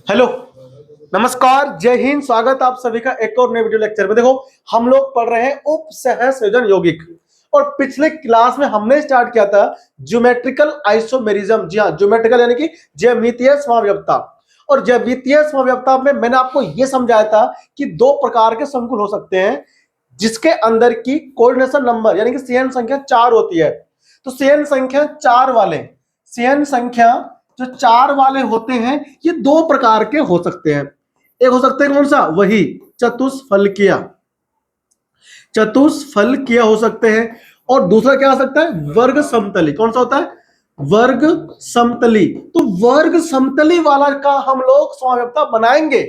Hello, नमस्कार, जय हिंद। स्वागत आप सभी का एक और नए वीडियो लेक्चर में। देखो, हम लोग पढ़ रहे हैं उपसहसंयोजन यौगिक और पिछले क्लास में हमने स्टार्ट किया था ज्योमेट्रिकल आइसोमेरिज्म। जी हाँ, ज्योमेट्रिकल यानी कि ज्यामितीय समव्यवता। और ज्यामितीय समव्यवता में मैंने आपको यह समझाया था कि दो प्रकार के संकुल हो सकते हैं जिसके अंदर की कोऑर्डिनेशन नंबर यानी कि सीएन संख्या 4 होती है। तो सीएन संख्या 4 वाले सीएन संख्या जो 4 वाले होते हैं ये दो प्रकार के हो सकते हैं। एक हो सकते हैं कौन सा, वही चतुष्फलकीय हो सकते हैं, और दूसरा क्या हो सकता है, वर्ग समतली। कौन सा होता है, वर्ग समतली। तो वर्ग समतली वाला का हम लोग समव्यवता बनाएंगे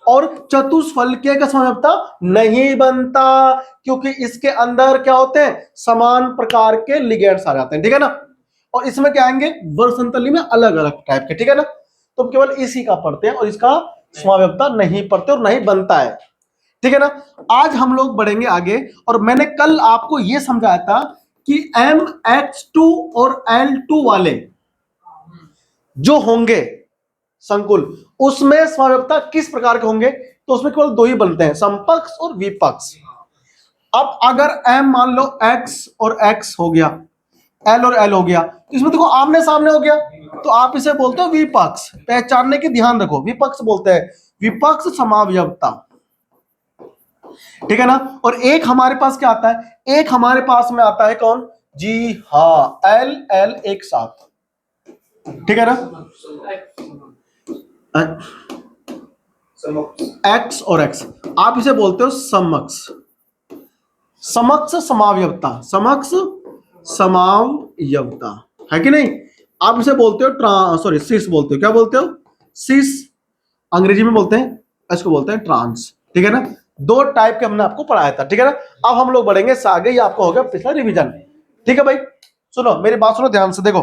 और चतुष्फलकीय का समव्यवता नहीं बनता, क्योंकि इसके अंदर क्या होते हैं, समान प्रकार के लिगेंड्स आ जाते हैं। ठीक है ना। और इसमें क्या आएंगे, वर्ग समतली में अलग अलग टाइप के। ठीक है ना। तो हम केवल इसी का पढ़ते हैं और इसका समव्यवता नहीं पढ़ते और नहीं बनता है। ठीक है ना। आज हम लोग बढ़ेंगे आगे, और मैंने कल आपको यह समझाया था कि MX2 और L2 वाले जो होंगे संकुल, उसमें समव्यवता किस प्रकार के होंगे। तो उसमें केवल दो ही बनते हैं, समपक्ष और विपक्ष। अब अगर M मान लो X और X हो गया, L और L हो गया, तो इसमें देखो आमने सामने हो गया, तो आप इसे बोलते हो विपक्ष। पहचानने की ध्यान रखो, विपक्ष बोलते हैं, विपक्ष समावयवता। ठीक है ना। और एक हमारे पास क्या आता है, एक हमारे पास में आता है कौन, जी हाँ, L L एक साथ। ठीक है ना। X और X आप इसे बोलते हो समक्ष, समक्ष समावयवता, समक्ष समावयवता है कि नहीं। आप इसे बोलते हो सिस बोलते हो। क्या बोलते हो, सिस अंग्रेजी में बोलते हैं, इसको बोलते हैं ट्रांस। ठीक है ना। दो टाइप के हमने आपको पढ़ाया था। ठीक है ना। अब हम लोग बढ़ेंगे आगे, ये आपको हो गया पिछला रिवीजन। ठीक है भाई, सुनो मेरी बात सुनो ध्यान से। देखो,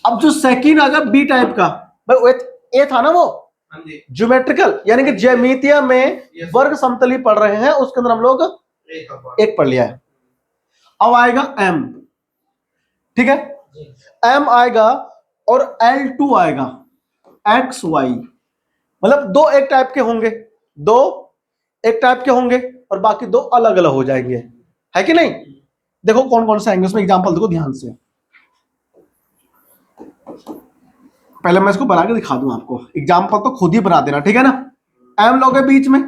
अब जो सेकंड आ गया बी टाइप का, भाई ए था ना वो ज्योमेट्रिकल यानी कि ज्यामितीय में वर्ग समतली पढ़ रहे हैं, उसके अंदर हम लोग एक पढ़ लिया है। अब आएगा M। ठीक है, M आएगा और L2 आएगा, एक्स वाई। मतलब दो एक टाइप के होंगे, दो एक टाइप के होंगे और बाकी दो अलग अलग हो जाएंगे, है कि नहीं। देखो कौन कौन से आएंगे उसमें, एग्जांपल देखो ध्यान से। पहले मैं इसको बना के दिखा दूं आपको, एग्जांपल तो खुद ही बना देना। ठीक है ना। M लोगे बीच में,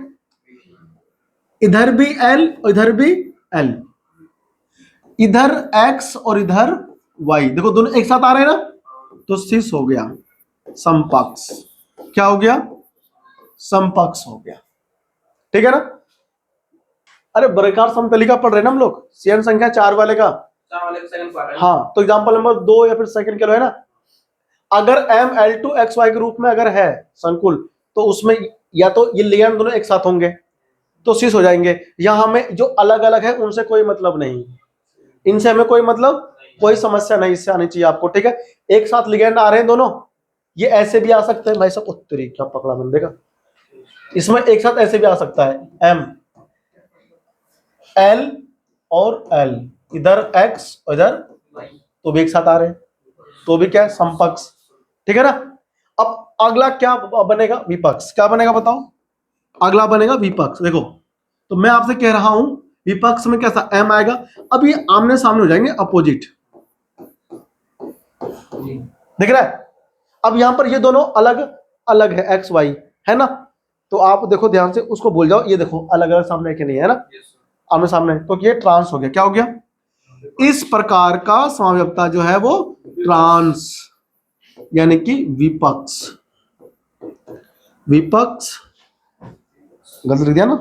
इधर भी L और इधर भी L, इधर X और इधर Y। देखो दोनों एक साथ आ रहे हैं ना, तो सिस हो गया समपक्ष। क्या हो गया, समपक्ष हो गया। ठीक है ना। अरे वर्गाकार समतली का पढ़ रहे हैं ना हम लोग, सीएन संख्या 4 वाले का। हाँ, तो एग्जांपल नंबर 2 या फिर सेकंड के लो है ना। अगर ML2 XY के रूप में अगर है संकुल, तो उसमें या तो ये लिगेंड दोनों एक साथ होंगे तो सिस हो जाएंगे। यहां में जो अलग अलग है उनसे कोई मतलब नहीं, इनसे हमें कोई मतलब, कोई समस्या नहीं इससे आनी चाहिए आपको। ठीक है, एक साथ लिगेंड आ रहे हैं दोनों, ये ऐसे भी आ सकते हैं भाई साहब, उत्तरी क्या पकड़ा मैंने, देखा। इसमें एक साथ ऐसे भी आ सकता है, M L और L, इधर X और इधर, तो भी एक साथ आ रहे हैं, तो भी क्या है, समपक्ष। ठीक है ना। अब अगला क्या बनेगा, विपक्ष। क्या बनेगा बताओ, अगला बनेगा विपक्ष। देखो, तो मैं आपसे कह रहा हूं विपक्ष में कैसा M आएगा। अब ये आमने सामने हो जाएंगे, अपोजिट, दिख रहा है। अब यहां पर ये दोनों अलग अलग है, एक्स वाई है ना। तो आप देखो ध्यान से, उसको भूल जाओ, ये देखो अलग अलग सामने के नहीं है ना, आमने सामने, तो ये ट्रांस हो गया। क्या हो गया, इस प्रकार का समव्यवता जो है वो ट्रांस यानी कि विपक्ष। विपक्ष गलत लिख दिया ना,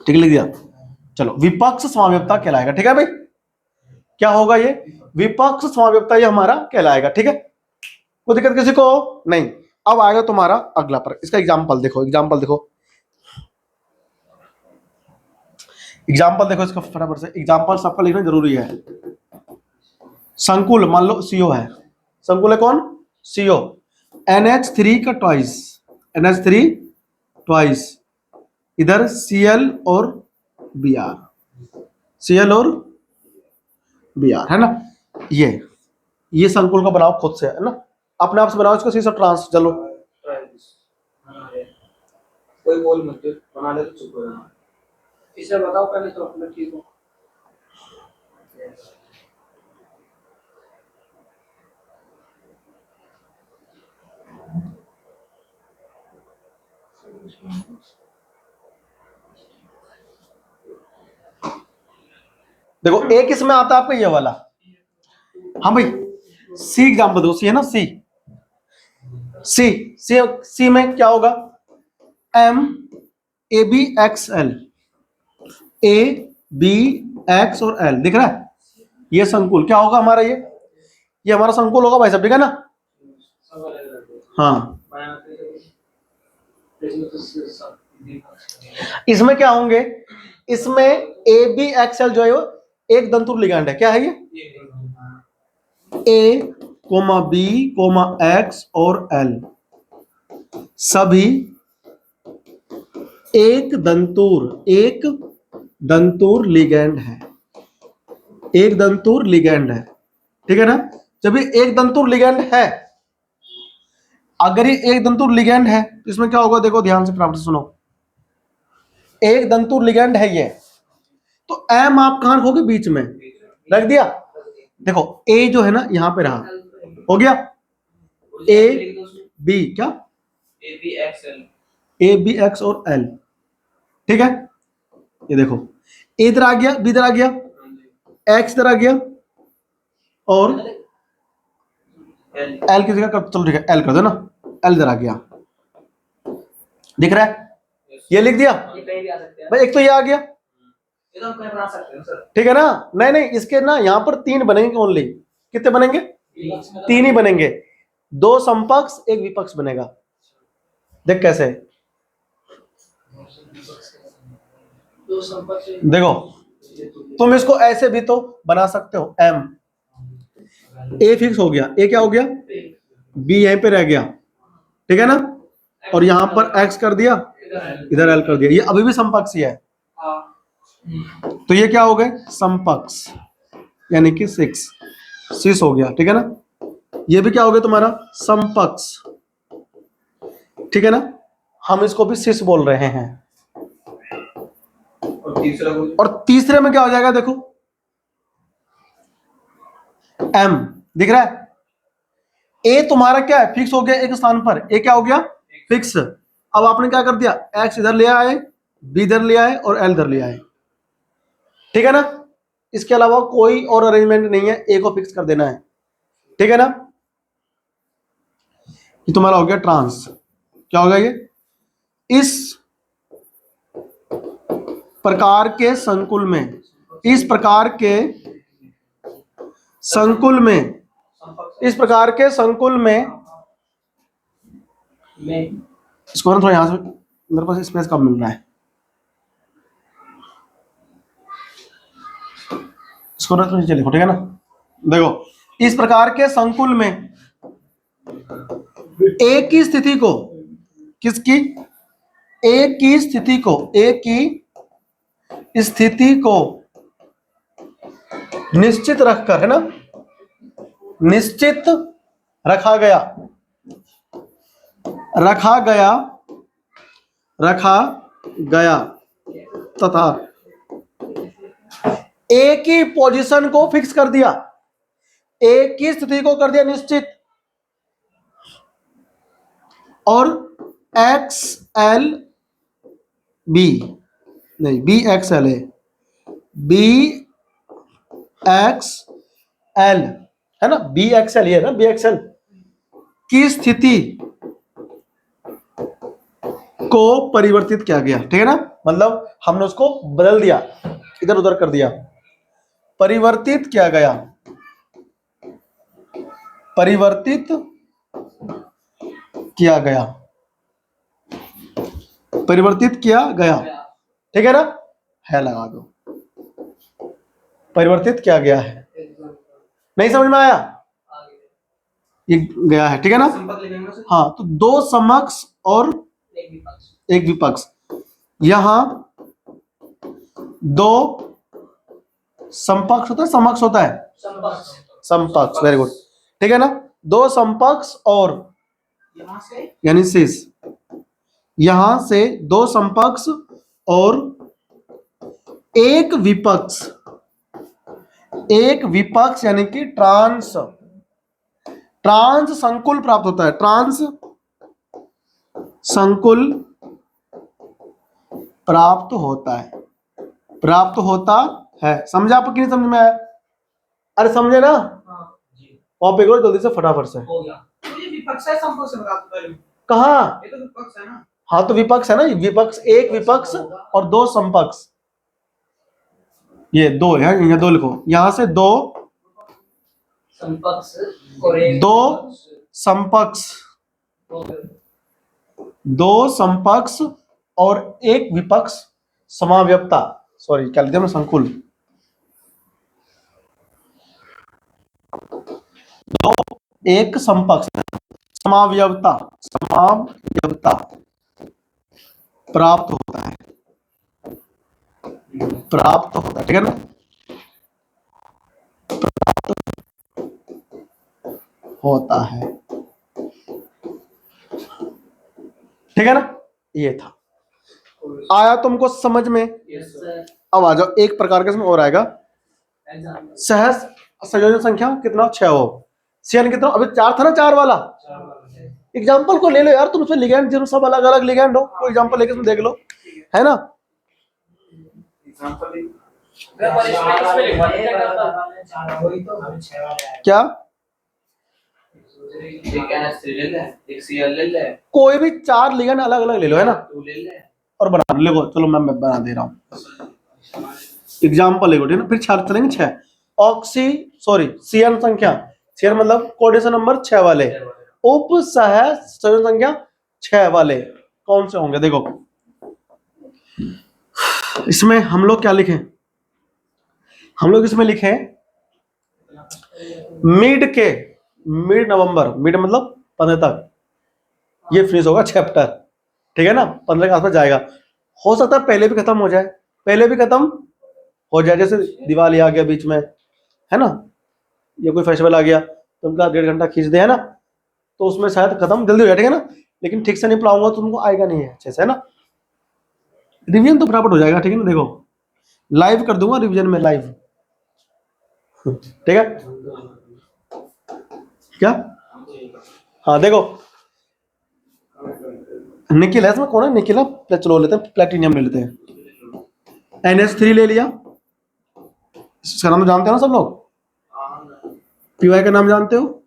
ठीक लिख दिया। चलो, विपक्ष समव्यवता कहलाएगा। ठीक है भाई, क्या होगा ये, विपक्ष समव्यवता ये हमारा कहलाएगा। ठीक है, कोई दिक्कत किसी को नहीं। अब आएगा तुम्हारा अगला पर, इसका एग्जांपल देखो, एग्जांपल देखो, एग्जांपल देखो इसका फटाफट से। एग्जांपल सबका लिखना जरूरी है। संकुल मान लो CO है, संकुल है कौन, CO, NH3 का ट्वाइस, NH3 ट्वाइस, इधर Cl और Br, Cl और Br है ना। ये संकुल का बनाओ खुद से, है ना। अपने आप से बनाओ इसको, सी से ट्रांस। चलो कोई बोल मत बना ले तो चुप हो जाना। इसे बताओ पहले तो मैं ठीक हूँ। देखो एक इसमें आता है आपका ये वाला, हाँ भाई सी एग्जाम्पल दो, सी है ना, सी सी सी सी में क्या होगा, M A B X L, A B X और एल दिख रहा है, ये संकुल क्या होगा हमारा, ये हमारा संकुल होगा भाई साहब, ठीक है ना। हाँ इसमें क्या होंगे, इसमें ए बी एक्स एल जो है वो एक दंतुर लिगैंड है, क्या है ये, ए कोमा बी कोमा एक्स और एल सभी एक दंतुर लिगैंड है, एक दंतुर लिगैंड है, ठीक है ना। जब ये एक दंतुर लिगैंड है, अगर ये एक दंतुर लिगैंड है तो इसमें क्या होगा, देखो ध्यान से प्राप्त सुनो, एक दंतुर लिगैंड है ये, तो एम आप कहां रखोगे, बीच में रख दिया। देखो ए जो है ना यहां पे रहा, हो गया, ए बी क्या, ए बी एक्स और एल, ठीक है। ये देखो ए इधर आ गया, बी इधर आ गया, एक्स इधर आ गया और एल की जगह कर, चलो ठीक है एल कर दो ना, एल इधर आ गया, दिख रहा है, ये लिख दिया भाई, एक तो ये आ गया, ठीक है ना। नहीं नहीं इसके ना यहां पर तीन बनेंगे ओनली, कितने बनेंगे, तीन ही बनेंगे, दो समपक्ष एक विपक्ष बनेगा, देख कैसे, देखो तुम इसको ऐसे भी तो बना सकते हो, एम ए फिक्स हो गया, ए क्या हो गया, बी यहीं पे रह गया, ठीक है ना, और यहां पर एक्स कर दिया, इधर एल कर दिया, ये अभी भी समपक्ष ही है, तो ये क्या हो गए, समपक्ष, यानी कि 6 हो गया, ठीक है ना। ये भी क्या हो गया तुम्हारा, समपक्ष, ठीक है ना, हम इसको भी 6 बोल रहे हैं। और तीसरे में क्या हो जाएगा, देखो एम दिख रहा है, ए तुम्हारा क्या है, फिक्स हो गया एक स्थान पर, ए क्या हो गया, फिक्स। अब आपने क्या कर दिया, एक्स इधर ले आए, बी इधर ले आए और एल इधर ले आए, ठीक है ना। इसके अलावा कोई और अरेंजमेंट नहीं है, ए को फिक्स कर देना है, ठीक है ना। ये तुम्हारा हो गया ट्रांस, क्या होगा ये, इस प्रकार के संकुल में, इस प्रकार के संकुल में, इस प्रकार के संकुल में, इसको ना थोड़ा यहां से, मेरे पास स्पेस कम मिल रहा है, इसको ना थोड़ा नीचे लिखो, ठीक है ना। देखो इस प्रकार के संकुल में ए की स्थिति को, किसकी, ए की स्थिति को, ए की स्थिति को निश्चित रखकर, है ना, निश्चित रखा गया, रखा गया, रखा गया तथा ए की पोजीशन को फिक्स कर दिया, ए की स्थिति को कर दिया निश्चित, और एक्स एल बी, नहीं बी एक्स एल है, बी एक्स एल है ना, बी एक्स एल है ना, बी एक्स एल की स्थिति को परिवर्तित किया गया, ठीक है ना, मतलब हमने उसको बदल दिया, इधर उधर कर दिया, परिवर्तित किया गया, परिवर्तित किया गया, परिवर्तित किया गया, ठीक है ना, है लगा दो, परिवर्तित किया गया है, नहीं समझ में आया, ये गया है, ठीक है ना। हाँ तो दो समक्ष और एक विपक्ष, यहां दो समपक्ष होता है, समक्ष होता है, समपक्ष, वेरी गुड, ठीक है ना। दो समकक्ष और यहाँ से यानी शेष, यहां से दो समकक्ष और एक विपक्ष, एक विपक्ष यानी कि ट्रांस संकुल प्राप्त होता है। ट्रांस संकुल प्राप्त होता है, समझा आपको कि नहीं समझ में आया? अरे समझे ना? वहां पे करो जल्दी से फटाफट से। हो गया। तो ये विपक्ष है, समकक्ष बता दो पहले। कहाँ? ये तो विपक्ष है ना? हाँ तो विपक्ष है ना, विपक्ष, एक विपक्ष और दो समकक्ष, ये दो है, ये दो लिखो, यहां से दो समकक्ष और एक दो समकक्ष, दो समकक्ष और एक विपक्ष समाव्यक्ता, सॉरी क्या लिख दिया मैं, संकुल। दो एक समकक्ष, समाव्यक्ता प्राप्त होता है, ठीक है ना? होता है, ठीक है ना? ये था, आया तुमको समझ में? Yes sir. अब आ जाओ, एक प्रकार का इसमें और आएगा, सहज संयोजन संख्या कितना? 6 हो। सीएन कितना? अभी 4 था ना, 4 वाला। एग्जाम्पल को ले लो यार तुम, उसमें लिगेंड जो सब अलग अलग लिगेंड हो, कोई एग्जाम्पल लेके तुम देख लो, है ना? क्या? कोई भी 4 लिगेंड अलग अलग ले लो, है ना? और बना लो, चलो मैं बना दे रहा हूँ एग्जाम्पल, लेगो ठीक है? फिर 4 चलेंगे, 6 ऑक्सी सॉरी सीएन संख्या, सीएन मतलब कोऑर्डिनेशन नंबर 6 वाले, उप सह संयोजन संख्या 6 वाले कौन से होंगे? देखो इसमें हम लोग क्या लिखें? हम लोग इसमें लिखें मिड नवंबर, मिड मतलब 15 तक ये फिनिश होगा चैप्टर, ठीक है ना? 15 के आसपास जाएगा, हो सकता है पहले भी खत्म हो जाए, जैसे दिवाली आ गया बीच में, है ना? या कोई फेस्टिवल आ गया तो उनका 1.5 घंटा खींच दे, है ना? तो उसमें शायद खत्म जल्दी हो जाए, ठीक है ना? लेकिन ठीक से नहीं पढ़ाऊंगा तो तुमको आएगा नहीं है अच्छे से, है ना? रिवीजन तो फटाफट हो जाएगा, ठीक है ना? देखो लाइव कर दूंगा रिवीजन में, लाइव, ठीक है? क्या? हाँ देखो निखिल है इसमें, कौन है निखिल? चलो लेते हैं प्लेटिनियम ले लेते हैं। NH3 ले लिया, इसका नाम जानते हो ना सब लोग? PY का नाम जानते हो?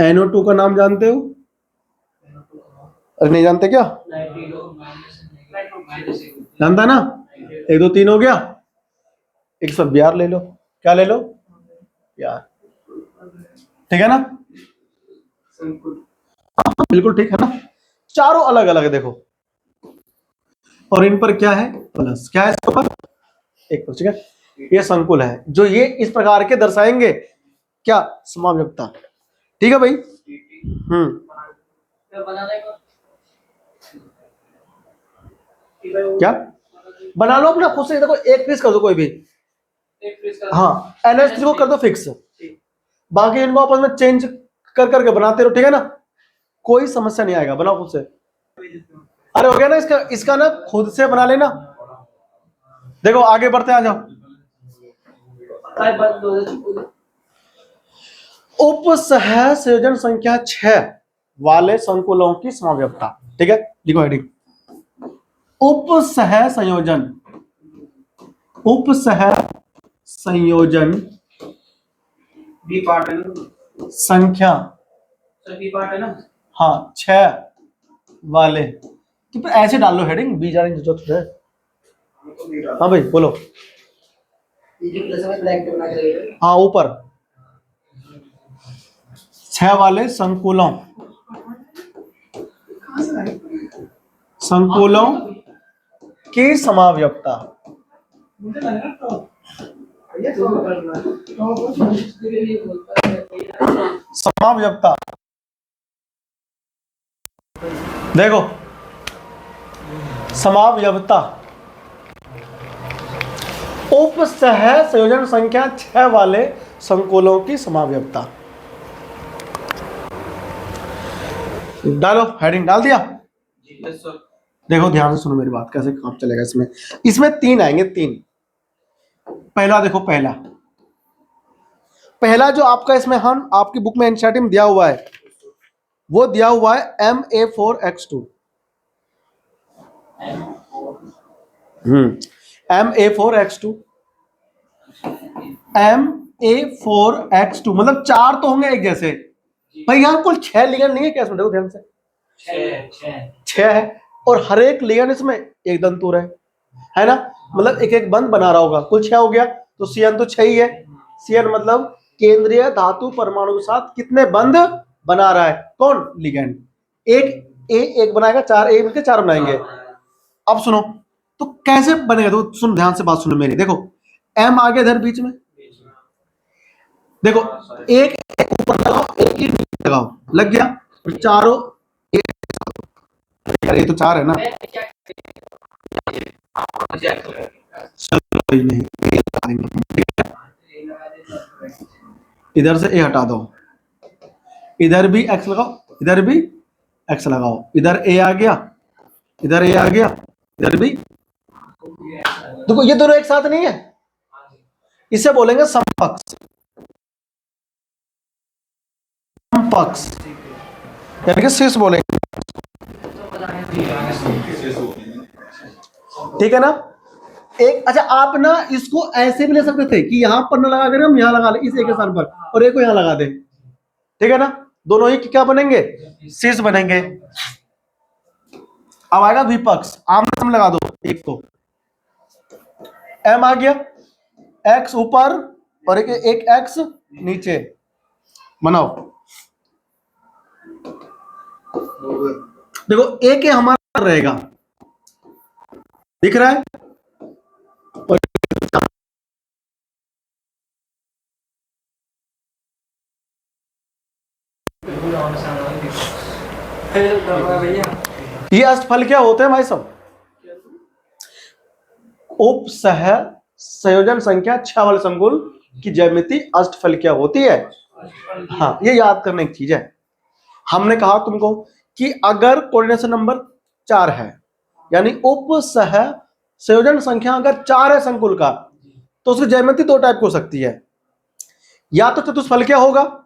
NO2 का नाम जानते हो? अरे नहीं जानते क्या? जानता है ना? 1 2 3 हो गया, 112 ले लो, क्या ले लो? यार ठीक है ना? बिल्कुल ठीक है ना? चारों अलग अलग है देखो, और इन पर क्या है? प्लस, क्या है इसके ऊपर? एक प्लस, ठीक है? ये संकुल है, जो ये इस प्रकार के दर्शाएंगे क्या? समाव्यक्ता, ठीक है भाई? क्या बना लो अपना खुद से, देखो एक फिक्स कर दो कोई भी, हाँ NH3 को कर दो फिक्स, बाकी इनको आपस में चेंज कर करके बनाते रहो, ठीक है ना? कोई समस्या नहीं आएगा, बनाओ खुद से। अरे हो गया ना इसका ना खुद से बना लेना। देखो आगे बढ़ते, आ जाओ। उप सह संयोजन संख्या 6 वाले संकुलों की समाव्यक्ता, ठीक है? लिखो हेडिंग, उप सह संयोजन संख्या, हाँ 6 वाले, तो फिर ऐसे डाल लो हेडिंग, बी जाने की जरूरत है। हाँ भाई बोलो। हाँ ऊपर 6 वाले संकुलों की समाव्यक्ता, समाव्यक्ता देखो, समाव्यक्ता उप सह संयोजन संख्या 6 वाले संकुलों की समाव्यक्ता, डालो, हेडिंग डाल दिया। जी यस सर। देखो ध्यान से सुनो मेरी बात, कैसे काम चलेगा इसमें। इसमें 3 आएंगे, 3। पहला देखो, पहला जो आपका इसमें हम आपकी बुक में एनसीईआरटी में दिया हुआ है, वो दिया हुआ है MA4X2। MA4X2 MA4X2 मतलब 4 तो होंगे एक जैसे। भाई यहाँ कुल 6 लिगेंड नहीं है क्या इसमें? देखो ध्यान से, 6 है, और हर एक लिगेंड इसमें एक दंतुर है ना, मतलब एक एक बंध बना रहा होगा। कुल 6 हो गया, तो CN तो 6 ही है। CN मतलब केंद्रीय धातु परमाणु के साथ कितने बंध बना रहा है? कौन? लिगेंड। एक बनाएगा, 4 A मिलकर 4 बनाएंगे। अब सुनो, तो कैसे बनेगा? तो सुन, ध्यान से बात सुनो मेरी। देखो M आगे इधर बीच में, देखो एक ऊपर लगाओ, एक ही नीचे लगाओ, लग गया। और चारों ये तो 4 है ना, चलो नहीं, इधर से A हटा दो, इधर भी X लगाओ, इधर भी X लगाओ, इधर A आ गया, इधर A आ गया, इधर भी। देखो ये दोनों एक साथ नहीं है, इसे बोलेंगे समपक्ष। समपक्ष यानी कि शीर्ष बोलेंगे, ठीक है ना। एक अच्छा, आप ना इसको ऐसे भी ले सकते थे कि यहां पर ना लगा कर हम यहां लगा ले इस एक के स्थान पर, और एक को यहां लगा दे, ठीक है ना। दोनों ही क्या बनेंगे? शीर्ष बनेंगे। अब आएगा विपक्ष, आमने सामने लगा दो एक को, M आ गया, X ऊपर और एक X नीचे, बनाओ। देखो एक हमारा रहेगा, दिख रहा है, और ये अष्टफल क्या होते हैं भाई साहब? उपसह संयोजन संख्या 6 वाले संकुल की ज्यामिति अष्टफल क्या होती है? हाँ, ये याद करने की चीज है। हमने कहा तुमको कि अगर कोऑर्डिनेशन नंबर 4 है, यानी उपसह संयोजन संख्या अगर 4 है संकुल का, तो उसकी ज्यामिति 2 टाइप की हो सकती है, या तो चतुष्फलकीय होगा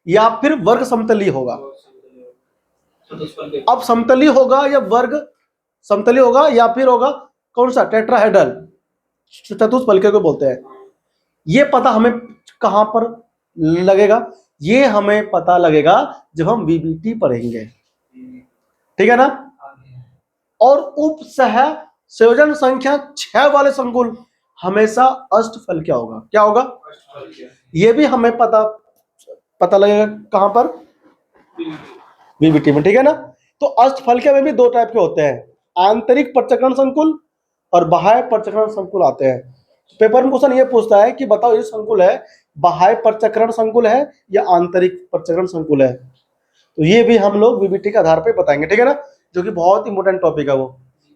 या फिर वर्ग समतलीय होगा। अब समतलीय होगा या वर्ग समतलीय होगा या फिर होगा कौन सा? टेट्राहेड्रल, चतुष्फलकीय को बोलते हैं। ये पता हमें कहां पर लगेगा? ये हमें पता लगेगा जब हम VBT पढ़ेंगे, ठीक है ना। और उपसह संयोजन संख्या 6 वाले संकुल हमेशा अष्टफल क्या होगा? क्या होगा? ये भी हमें पता लगेगा कहां पर? VBT में, ठीक है ना। तो अष्टफलकीय में भी 2 टाइप के होते हैं, आंतरिक परचक्रण संकुल और बाह्य परचक्रण संकुल आते हैं। पेपर में क्वेश्चन ये पूछता है कि बताओ ये संकुल है बाह्य परचक्रण संकुल है या आंतरिक परचक्रण संकुल है? तो ये भी हम लोग VBT के आधार पर बताएंगे, ठीक है ना, जो कि बहुत इंपॉर्टेंट टॉपिक है। वो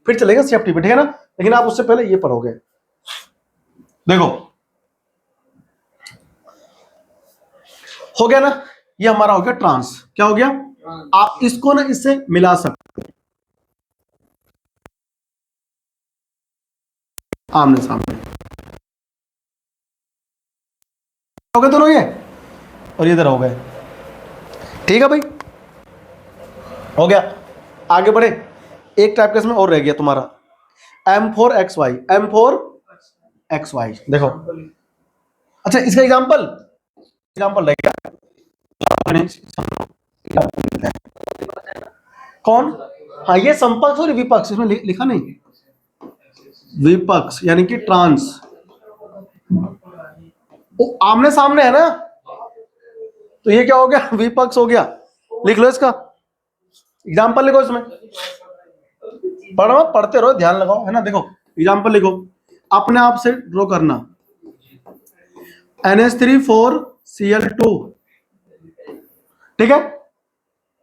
फिर चलेंगे CFT पे, ठीक है ना, लेकिन आप उससे पहले ये पढ़ोगे। देखो हो गया ना, ये हमारा हो गया ट्रांस। क्या हो गया? आप इसको ना इससे मिला सकते, आमने सामने हो गए दोनों ये, और ये इधर हो गए, ठीक है भाई, हो गया। आगे बढ़े, एक टाइप का इसमें और रह गया तुम्हारा M4XY। M4XY देखो, अच्छा इसका एग्जांपल रहेगा कौन? हाँ, ये संपक्ष और विपक्ष, इसमें लिखा नहीं, विपक्ष यानी कि ट्रांस, आमने सामने है ना, तो ये क्या हो गया? विपक्ष हो गया। लिख लो इसका एग्जाम्पल, लिखो इसमें, पढ़ते रहो, ध्यान लगाओ, है ना। देखो एग्जाम्पल लिखो, अपने आप से ड्रॉ करना, NH3 4Cl2, ठीक है।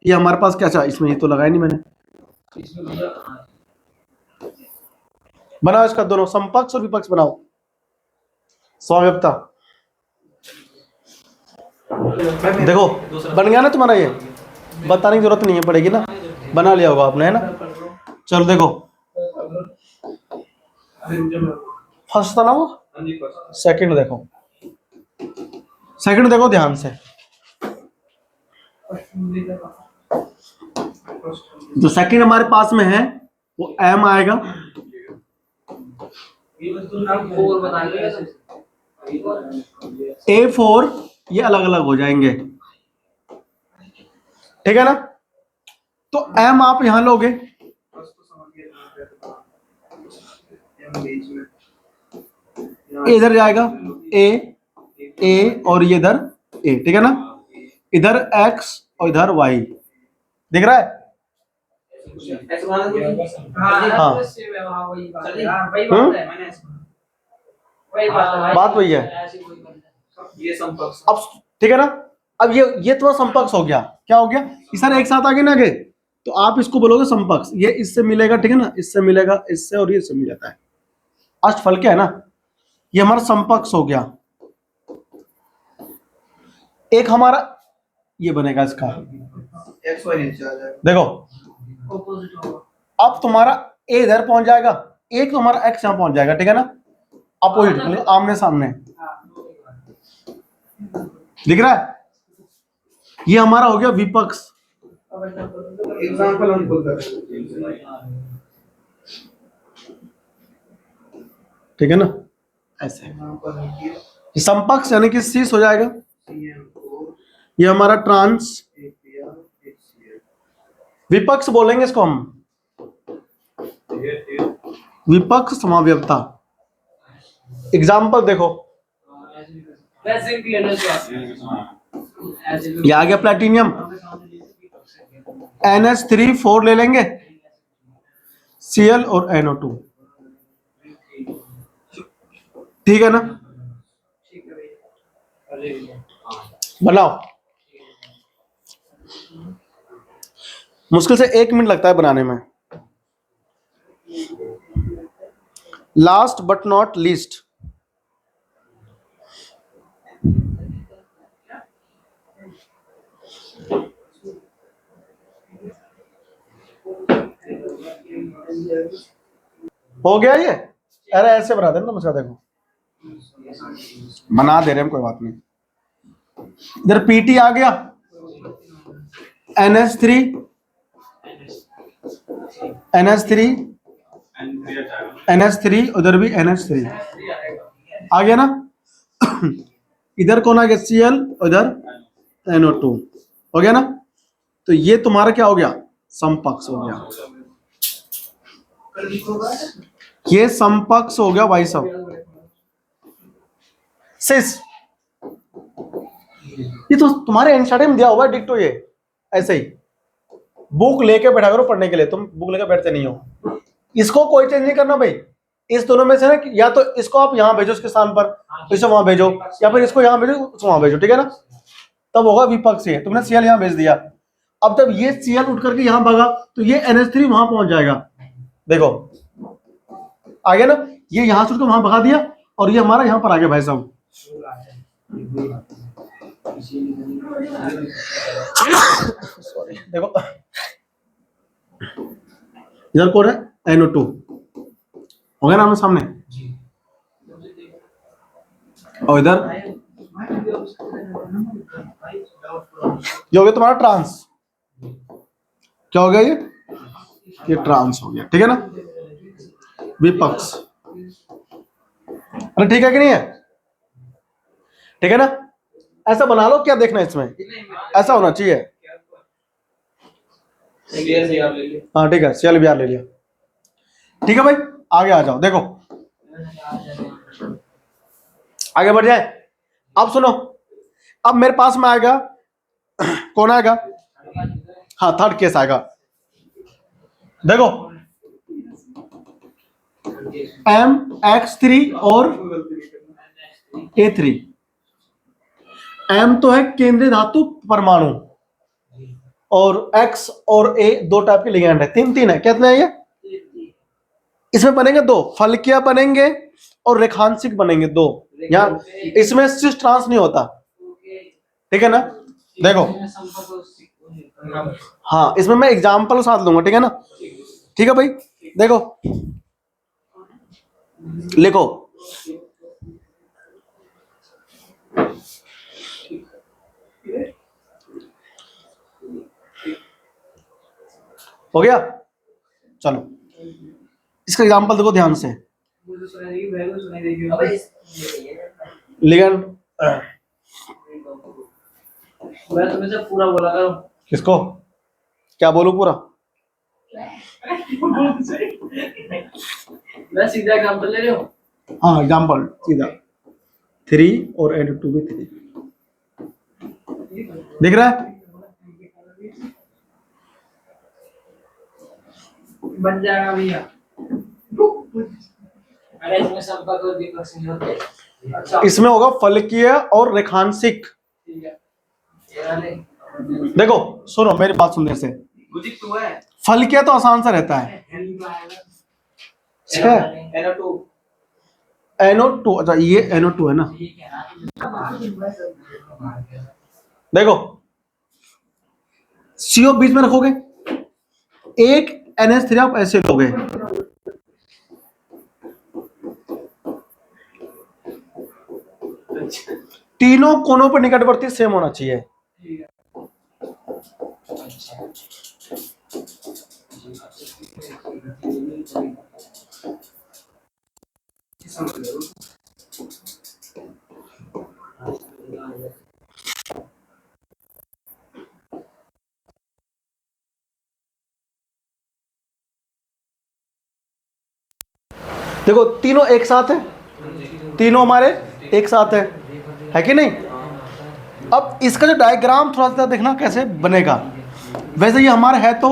ये हमारे पास क्या? अच्छा इसमें ये तो लगाया नहीं मैंने, बनाओ इसका दोनों समपक्ष और विपक्ष बनाओ, स्वायत्ता। देखो बन गया ना तुम्हारा ये, बताने की जरूरत नहीं है पड़ेगी ना, बना लिया होगा आपने, है ना। चलो देखो, फर्स्ट था ना वो, सेकंड देखो, सेकंड देखो ध्यान से। जो सेकंड हमारे पास में है वो m आएगा, A4 ये अलग अलग हो जाएंगे, ठीक है ना। तो m आप यहां लोगे, इधर जाएगा A और ये इधर A, ठीक है ना। इधर x और इधर y, दिख रहा है। हाँ बात वही है। अब ठीक है ना, अब ये तुम्हारा समकक्ष हो गया। क्या हो गया, ये सारे एक साथ आगे ना आगे, तो आप इसको बोलोगे समकक्ष। ये इससे मिलेगा, ठीक है ना, इससे मिलेगा, इससे और ये इससे मिल जाता है। अष्टफल क्या है ना, ये हमारा समकक्ष हो गया। एक हमारा ये बनेगा इसका, देखो अब तुम्हारा A इधर पहुंच जाएगा, एक तुम्हारा x यहां पहुंच जाएगा, ठीक है ना। अपोजिट मतलब आमने सामने, दिख रहा है। ये हमारा हो गया विपक्ष। एग्जांपल हम खुद ठीक है ना, ऐसे समकक्ष यानी कि शीश हो जाएगा। ये हमारा ट्रांस, विपक्ष बोलेंगे इसको हम, विपक्ष समाव्यवता। एग्जाम्पल देखो, ये आ गया प्लैटिनियम, NH3 4 ले लेंगे, Cl और NO2, ठीक है ना। बनाओ, मुश्किल से 1 मिनट लगता है बनाने में। लास्ट बट नॉट लीस्ट, हो गया ये। अरे ऐसे बना देना मुझे, देखो बना दे रहे हैं, कोई बात नहीं। इधर PT आ गया, NH3 उधर भी NH3 आ गया ना। इधर कौन आ गया, Cl, उधर NO2 हो गया ना। तो ये तुम्हारा क्या हो गया, समकक्ष हो गया। ये समकक्ष हो गया भाई साहब। सिस, ये तो तुम्हारे एनसीईआरटी में दिया हुआ है डिक्टो, ये ऐसे ही बुक लेके बैठा करो पढ़ने के लिए। तुम बुक लेके बैठते नहीं हो, इसको कोई चेंज नहीं करना भाई। इस दोनों में से ना, या तो इसको आप यहां भेजो इसके स्थान पर, इसे वहां भेजो, या फिर इसको यहां भेजो, उसको वहां भेजो, ठीक है ना। तब होगा विपक्ष। है तुमने Cl यहां भेज दिया, अब जब ये Cl उठ करके यहां भागा तो ये NH3 वहां पहुंच जाएगा। देखो आ गया ना, ये यहां से उसको वहां भगा दिया और ये हमारा यहां पर आ गया भाई साहब। सॉरी, देखो इधर कौन है, NO2 हो गया ना हमारे सामने, और इधर ये हो गया तुम्हारा ट्रांस। क्या हो गया, ये ट्रांस हो गया, ठीक है ना, विपक्ष। अरे ठीक है कि नहीं है, ठीक है ना। ऐसा बना लो, क्या देखना है इसमें, ऐसा होना चाहिए। हाँ ठीक है, CL ले लिया, ठीक है भाई। आगे आ जाओ, देखो आगे बढ़ जाए। अब सुनो, अब मेरे पास में आएगा कौन आएगा, हाँ थर्ड केस आएगा। देखो MX3 और A3। M तो है केंद्रीय धातु परमाणु, और X और A दो टाइप के लिगेंड है, तीन है, कितने हैं ये, इसमें बनेंगे दो, फलकिया बनेंगे और रेखांशिक बनेंगे दो। यहाँ इसमें सिस ट्रांस नहीं होता, ठीक है ना। देखो हाँ, इसमें मैं एग्जाम्पल साथ लूंगा, ठीक है ना। ठीक है भाई, देखो लिखो, हो गया। चलो इसका एग्जाम्पल देखो ध्यान से। लिगेंड मैं तुम्हें से पूरा बोला करो। किसको क्या बोलूं पूरा? मैं सीधा एग्जांपल ले रही हूँ। हाँ एग्जाम्पल सीधा 3 और एड 2 भी 3 दिख रहा है। बन जाएगा भैया। अरे इसमें संपर्क और विपक्ष नहीं होते। अच्छा इसमें होगा फलकीय और रेखांशिक। ठीक है, ये वाले देखो सुनो मेरी बात सुनने से, गुजिक तू है। फलकीय तो आसान सा रहता है। NO2 NO2, अच्छा ये NO2 है ना। ठीक है ना। देखो CO बीच में रखोगे, एक NH3 आप ऐसे लोगे, तीनों कोनों पर निकटवर्ती सेम होना चाहिए। देखो तीनों एक साथ है, तीनों हमारे एक साथ है कि नहीं। अब इसका जो डायग्राम थोड़ा सा देखना कैसे बनेगा। वैसे ये हमारा है तो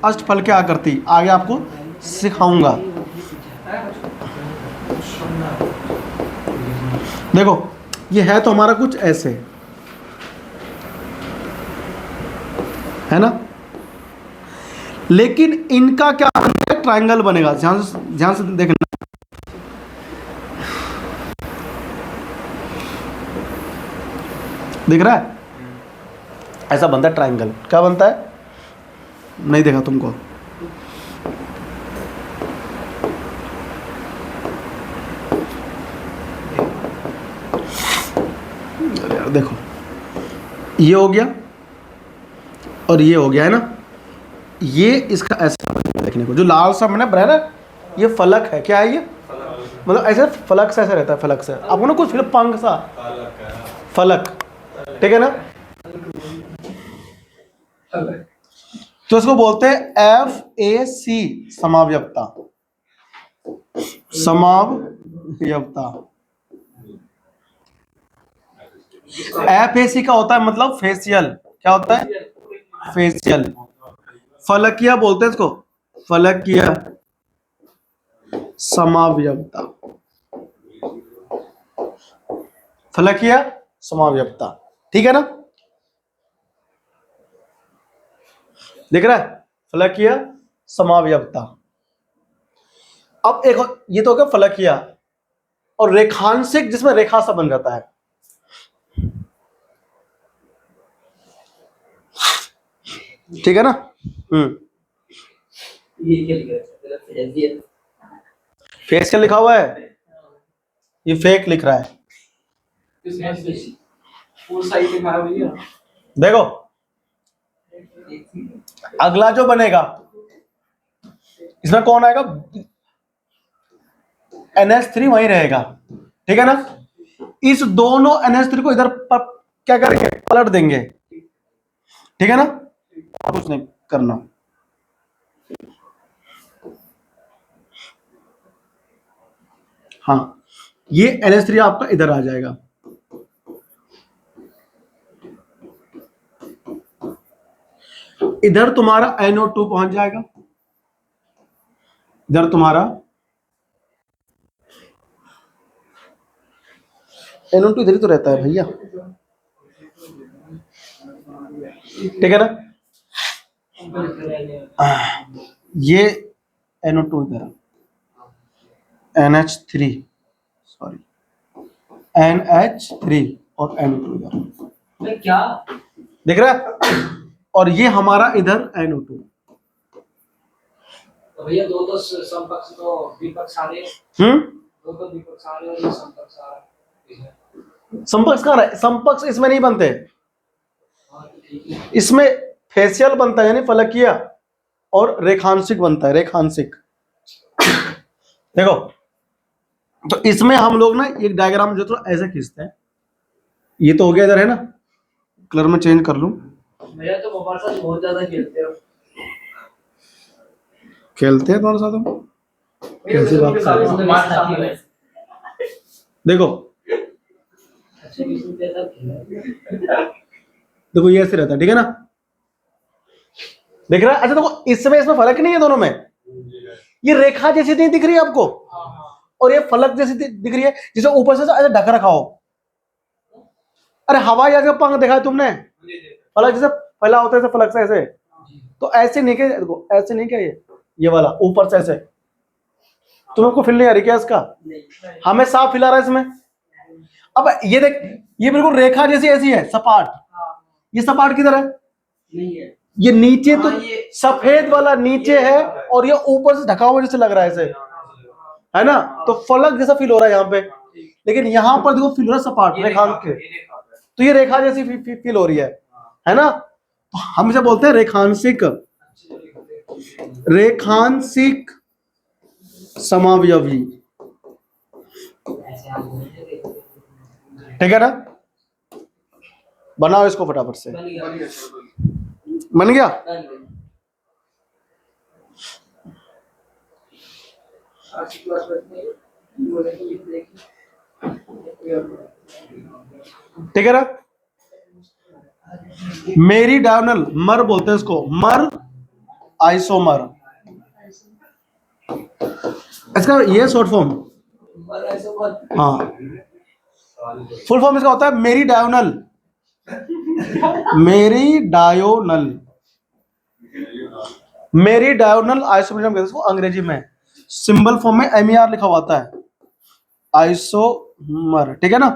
अष्टफल की आकृति, आगे आपको सिखाऊंगा। देखो ये है तो हमारा कुछ ऐसे है ना, लेकिन इनका क्या ट्रायंगल बनेगा। ध्यान से देखना। दिख रहा है, ऐसा बनता है ट्रायंगल। क्या बनता है, नहीं देखा तुमको। यार देखो ये हो गया और ये हो गया है ना, ये इसका ऐसा देखने को जो लाल सा मैंने बनाया ना, ये फलक है। क्या है ये, मतलब ऐसे फलक से ऐसा रहता है, फलक से आपको ना कुछ पंख सा फलक, ठीक है ना। तो इसको बोलते हैं FAC समावयवता। समावयवता FAC का होता है मतलब फेशियल। क्या होता है, फेशियल। फलकीय बोलते हैं इसको, फलकीय समावयवता, फलकीय समावयवता, ठीक है ना। दिख रहा है, फलकीय समावयवता। अब एक ये तो हो गया फलकीय, और रेखांशिक जिसमें रेखा सा बन जाता है। ठीक है ना। ये क्या लिखा है? फेस क्या लिखा हुआ है, ये फेक लिख रहा है। फुल साइज लिखा है भैया। देखो अगला जो बनेगा इसमें कौन आएगा, NH3 वहीं रहेगा, ठीक है ना। इस दोनों NH3 को इधर क्या करेंगे, पलट देंगे, ठीक है ना। कुछ नहीं करना। हाँ ये NH3 आपका इधर आ जाएगा, इधर तुम्हारा NO2 पहुंच जाएगा, इधर तुम्हारा NO2 इधर ही तो रहता है भैया, ठीक है ना। ये NO2 इधर, NH3 सॉरी NH3 और NO2 इधर, क्या दिख रहा है। और ये हमारा इधर NO2। तो भैया दो तो समपक्ष तो विपक्ष आ रहे हैं, दो तो विपक्ष आ रहे हैं और ये समपक्ष आ रहा है। समपक्ष कहाँ है? समपक्ष इसमें नहीं बनते, हाँ, तो ठीक है। इसमें फेसियल बनता है यानी फलकीय, और रेखांशिक बनता है, रेखांशिक। देखो, तो इसमें हम लोग ना एक डायग्राम जो तो ऐसे खींचते हैं, ये तो हो गया इधर है ना, कलर में चेंज कर लूं। भैया तो मोबाइल साथ बहुत ज्यादा खेलते हो। खेलते हैं तुम्हारे साथ हम, कैसी बात कर रहे हो? देखो देखो ये ऐसे रहता है, ठीक है ना, देख रहा है? अच्छा देखो, इसमें फर्क नहीं है दोनों में, ये रेखा जैसी नहीं दिख रही है आपको, और ये फलक जैसी दिख रही है, जिसे ऊपर से ऐसे ढक रखा हो। अरे हवाई जहाज का पंख देखा है तुमने? फलक जैसे फैला होता है, ऐसे फलक से ऐसे, तो ऐसे नहीं क्या, देखो ऐसे नहीं क्या, ये वाला ऊपर से ऐसे, तुमको फील नहीं आ रही क्या इसका? हमें साफ फील आ रहा है इसमें। अब ये देख, ये बिल्कुल रेखा जैसी ऐसी है, सपाट। ये सपाट किधर है? नहीं है, ये नीचे तो ये सफेद वाला नीचे है, और ये ऊपर से ढका हुआ जैसे लग रहा है ऐसे, है ना? तो फलक जैसा फील हो रहा है यहाँ पे, लेकिन यहाँ पर देखो फील हो रहा है सपाट रेखांक, तो ये रेखा जैसी फील हो रही है ना? तो हम इसे बोलते हैं रेखांशिक, रेखांशिक समावयवी, ठीक है ना? बनाओ इसको फटाफट से। बन गया? ठीक है ना? मेरी डायगोनल, मर बोलते हैं इसको, मर आइसोमर, इसका ये शॉर्ट फॉर्म। हाँ, फुल फॉर्म इसका होता है मेरी डायोनल, मेरी डायोनल, मेरी डायोनल आइसोमरिज्म कहते हैं इसको अंग्रेजी में, सिंबल फॉर्म में MER लिखा हुआ आता है, आइसोमर, ठीक है ना?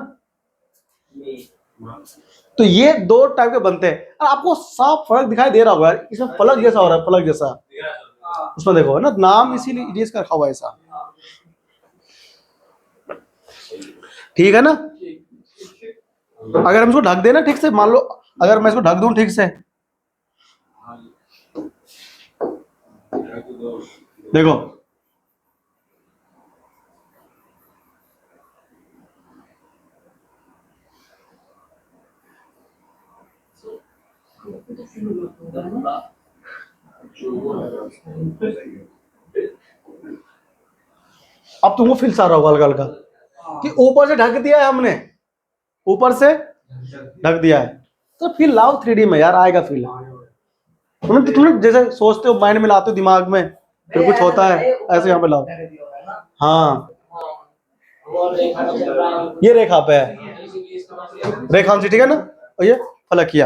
तो ये दो टाइप के बनते हैं, और आपको साफ फर्क दिखाई दे रहा होगा यार, इसमें फलक जैसा हो रहा है, फलक जैसा, उसमें देखो है ना, नाम इसीलिए इसका रखा हुआ है ऐसा, ठीक है ना? अगर हम इसको ढक देना ठीक से, मान लो अगर मैं इसको ढक दूं ठीक से, देखो अब तुमको फील आ रहा होगा हल्का हल्का कि ऊपर से ढक दिया है हमने, ऊपर से ढक दिया है, तो फील लाओ 3D में यार, आएगा फील। तुमने जैसे सोचते हो, माइंड में लाते हो दिमाग में, फिर कुछ होता है ऐसे, यहाँ पे लाओ। हाँ, ये रेखा पे है, रेखांश, ठीक है ना? और ये फलकिया,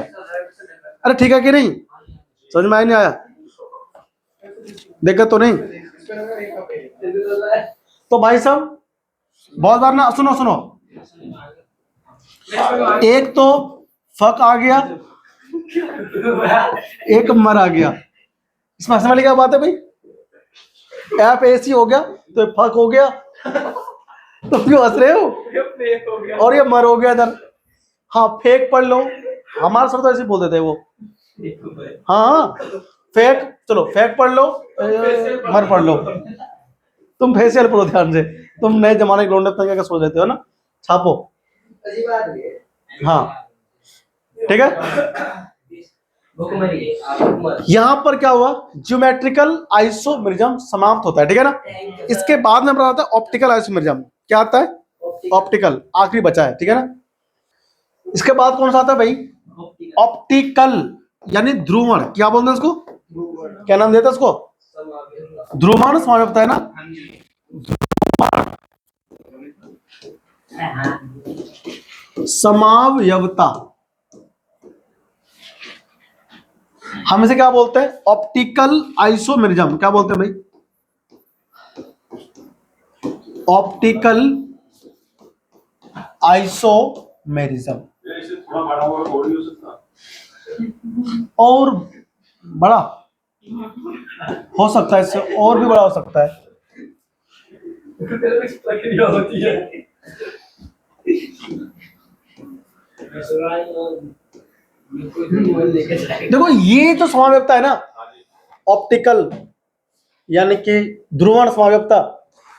अरे ठीक है कि नहीं? समझ में आया नहीं आया? देखा तो नहीं? तो भाई साहब बहुत बार ना, सुनो सुनो, एक तो फक आ गया, एक मर आ गया, इसमें हंसने वाली क्या बात है भाई? ऐप ऐसी हो गया तो फक हो गया, तो क्यों हंस रहे हो? और ये मर हो गया इधर, हाँ फेक पढ़ लो, हमारे सर तो ऐसे बोल देते हैं वो, हाँ फेक, चलो फेक पढ़ लो, मर पढ़ लो, तुम फेसियल पढ़ो ध्यान से, तुम नए जमाने के लौंडे क्या सोच लेते हो ना, छापो, हाँ ठीक है। यहां पर क्या हुआ, ज्योमेट्रिकल आइसोमेरिज्म समाप्त होता है, ठीक है ना? इसके बाद में आता है ऑप्टिकल आइसोमेरिज्म, क्या आता है? ऑप्टिकल, आखिरी बचा है, ठीक है ना? इसके बाद कौन सा आता है भाई? ऑप्टिकल, यानी ध्रुवण, क्या बोलते हैं इसको, क्या नाम देता है इसको? ध्रुवण समाप्त है ना, समावयवता, हम इसे क्या बोलते हैं? ऑप्टिकल आइसोमेरिज्म, क्या बोलते हैं भाई? ऑप्टिकल आइसोमेरिज्म, और बड़ा हो सकता है, इससे और भी बड़ा हो सकता है। प्रक्रिया होती है। देखो ये जो समाव्यक्ता है ना, ऑप्टिकल यानी कि ध्रुवण समाव्यक्ता,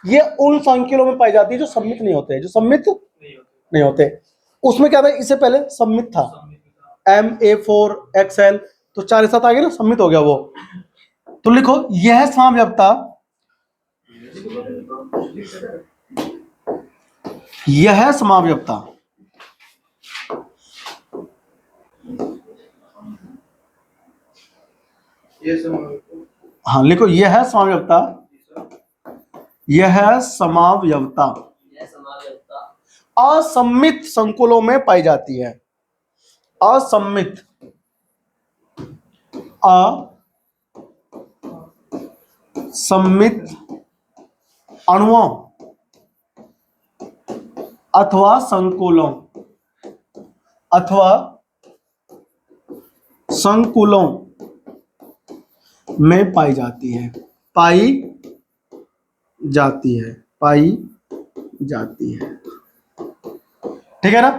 ये उन संकेलों में पाई जाती है जो सम्मित नहीं होते, जो सम्मित नहीं होते। उसमें क्या था, इससे पहले सम्मित था, MA4XL, तो 4 साथ आ गया ना, सम्मित हो गया वो। तो लिखो यह समाव्यक्ता, यह समाव्यक्ता, हाँ लिखो यह समाव्यक्ता, यह समाव्यक्ता असम्मित संकुलों में पाई जाती है। असम्मित, असम्मित अणुओं अथवा संकुलों, अथवा संकुलों में पाई जाती है, पाई जाती है, पाई जाती है। ठीक है ना।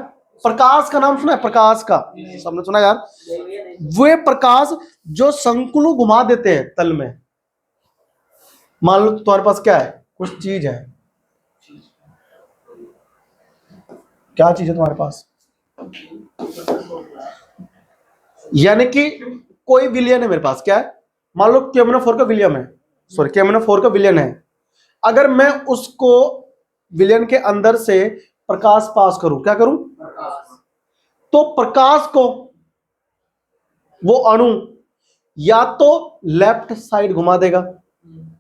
प्रकाश का नाम सुना है, प्रकाश का सबने सुना यार। वे प्रकाश जो संकुल घुमा देते हैं तल में। मान लो तुम्हारे पास क्या है, कुछ चीज है, क्या चीज है तुम्हारे पास, यानी कि कोई विलियन है मेरे पास, क्या है, मान लो K-4 का विलियम है, सॉरी K-4 का विलियन है। अगर मैं उसको विलियन के अंदर से प्रकाश पास करूं, क्या करूं, तो प्रकाश को वो अणु या तो लेफ्ट साइड घुमा देगा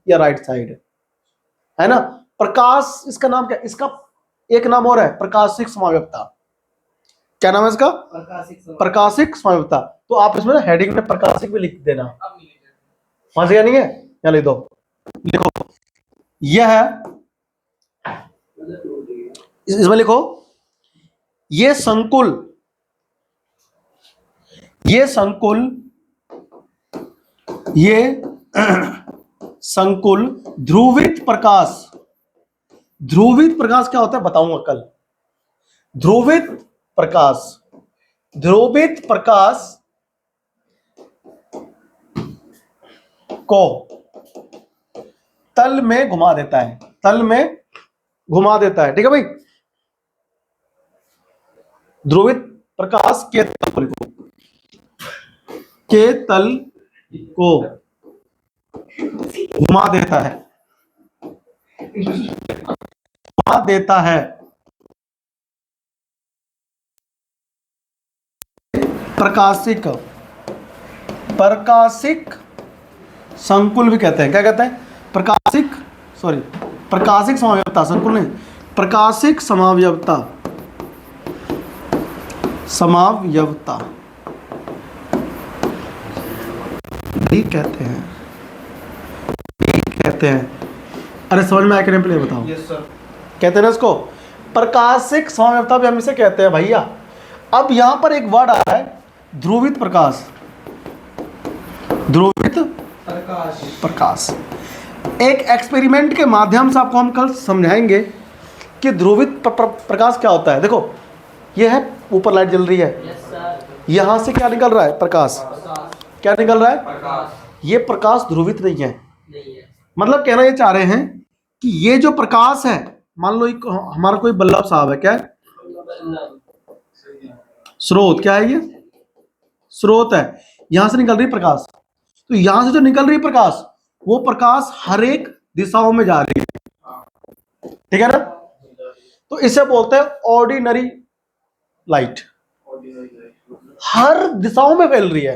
या राइट साइड, है ना। प्रकाश, इसका नाम क्या, इसका एक नाम और है प्रकाशिक समाव्यक्ता। क्या नाम है इसका, प्रकाशिक समाव्यक्ता। तो आप इसमें हेडिंग में प्रकाशिक भी लिख देना, समझ गया नहीं है, यहाँ लिख दो, लिखो यह, इसमें लिखो ये संकुल, ये संकुल, ये संकुल ध्रुवित प्रकाश, ध्रुवित प्रकाश क्या होता है बताऊंगा कल। ध्रुवित प्रकाश, ध्रुवित प्रकाश को तल में घुमा देता है, तल में घुमा देता है। ठीक है भाई, ध्रुवित प्रकाश के तल को लिखो, के तल को घुमा देता है, घुमा देता है। प्रकाशिक, प्रकाशिक संकुल भी कहते हैं, क्या कहते हैं, प्रकाशिक, सॉरी प्रकाशिक समाव्यक्ता, संकुल नहीं, प्रकाशिक समाव्यक्ता, समाव्यक्ता भी कहते हैं, भी कहते हैं। अरे समझ में आया कि नहीं, पहले बताओ। Yes sir. कहते हैं ना इसको प्रकाशिक समाव्यक्ता भी हम इसे कहते हैं भैया। अब यहां पर एक वर्ड आ रहा है ध्रुवित प्रकाश, ध्रुवित प्रकाश, प्रकाश। एक एक्सपेरिमेंट के माध्यम से आपको हम कल समझाएंगे कि ध्रुवित प्रकाश क्या होता है। देखो ये है, ऊपर लाइट जल रही है, यहां से क्या निकल रहा है, प्रकाश, क्या निकल रहा है, ये प्रकाश ध्रुवित नहीं है। मतलब कहना ये चाह रहे हैं कि ये जो प्रकाश है, मान लो हमारा कोई बल्लभ साहब है, क्या है, स्रोत, क्या है ये, स्रोत है, यहां से निकल रही प्रकाश। तो यहां से जो निकल रही प्रकाश, वो प्रकाश हर एक दिशाओं में जा रही है, ठीक है ना। तो इसे बोलते हैं ऑर्डिनरी लाइट, हर दिशाओं में फैल रही है।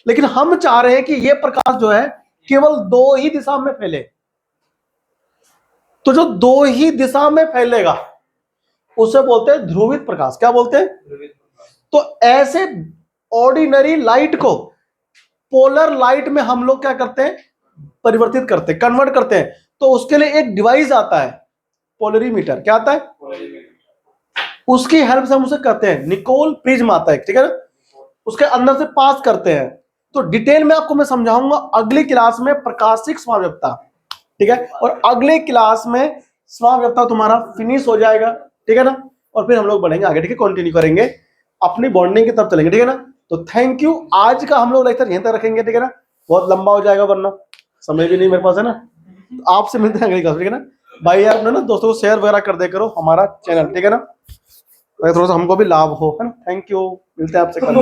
लेकिन हम चाह रहे हैं कि यह प्रकाश जो है केवल 2 ही दिशा में फैले। तो जो 2 ही दिशा में फैलेगा उसे बोलते हैं ध्रुवित प्रकाश। क्या बोलते हैं, तो ऐसे ऑर्डिनरी लाइट को पोलर लाइट में हम लोग क्या करते हैं, परिवर्तित करते हैं, कन्वर्ट करते हैं। तो उसके लिए एक डिवाइस आता है पोलरीमीटर, क्या आता है, उसकी हेल्प से हम उसे करते हैं, निकोल प्रिज्म आता है, ठीक है ना। उसके अंदर से पास करते हैं। तो डिटेल में आपको मैं समझाऊंगा अगली क्लास में प्रकाशिक समाव्यवस्था, ठीक है। और अगले क्लास में समाव्यवस्था तुम्हारा फिनिश हो जाएगा, ठीक है ना। और फिर हम लोग बढ़ेंगे आगे, ठीक है, कंटिन्यू करेंगे अपनी बॉन्डिंग की तरफ चलेंगे, ठीक है ना। तो थैंक यू, आज का हम लोग लेक्चर यहीं तक रखेंगे, ठीक है ना। बहुत लंबा हो जाएगा वरना समय भी नहीं मेरे पास, है ना। तो आपसे मिलते हैं अगली क्लास, ठीक है ना। भाई यार अपने ना दोस्तों को शेयर वगैरह कर दे करो हमारा चैनल, ठीक है ना, थोड़ा सा हमको भी लाभ हो, है ना। थैंक यू, मिलते हैं आपसे कल।